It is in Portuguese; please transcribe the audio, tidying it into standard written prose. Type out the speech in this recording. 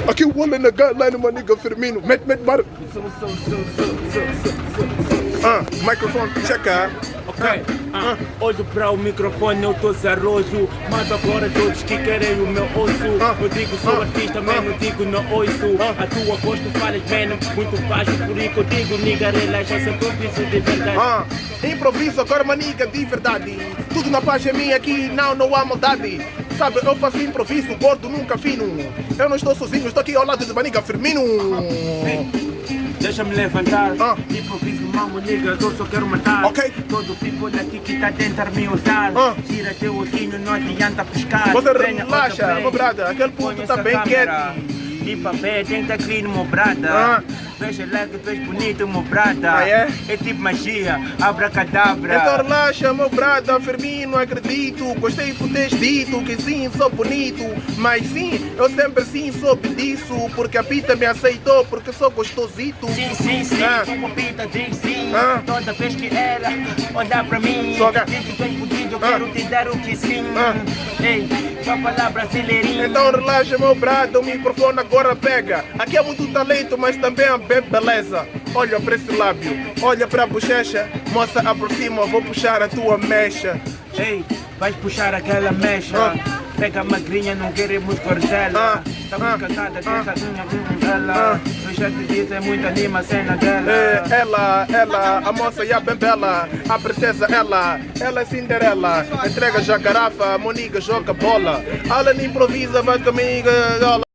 Aqui o olho na guideline, my nigga Firmino. Mete bar. Microphone, checa. Ok, olho para o microfone, eu tô zarroso. Mas agora todos que querem o meu osso. Eu digo sou artista, mas não digo não ouço. A tua voz tu falas bem, muito baixo. Por isso eu digo, nigga, relaxa, sempre improviso de verdade. Improviso agora, maniga, de verdade. Tudo na paz é minha aqui, não há maldade. Sabe, eu faço improviso, gordo nunca fino. Eu não estou sozinho, estou aqui ao lado de maniga Firmino. Deixa-me levantar, improviso mamo, nigga, eu só quero matar. Ok. Todo people aqui que tá a tentar me usar. Tira teu olhinho, não adianta pescar. Você Venha relaxa, outra vez. meu brada, aquele puto Põe tá essa bem câmera. quieto. Limpa pé, tenta clean, meu brada. Veja lá que tu és bonito, meu brada. É tipo magia, abracadabra. Então relaxa, meu brada, Firmino, acredito. Gostei por teres dito que sim, sou bonito. Mas sim, eu sempre sim soube disso. Porque a Pita me aceitou, porque sou gostosito. Sim, como Pita diz sim. Toda vez que ela olhar pra mim, diz que tu és bonito, eu quero te dar o que sim. Ei, só falar brasileirinho. Então relaxa, meu brada, o microfone agora pega. Aqui é muito talento, mas também é bem beleza. Olha para esse lábio, olha para a bochecha. Moça, aproxima, vou puxar a tua mecha. Ei, vais puxar aquela mecha. Pega a magrinha, não queremos cordela. Estamos casadas dessa dela. Eu já te disse, é muito anima a cena dela. Ela, a moça é bem bela. A princesa, ela é Cinderela. Entrega já a garrafa, a Moniga joga bola. Ela não improvisa, vai comigo.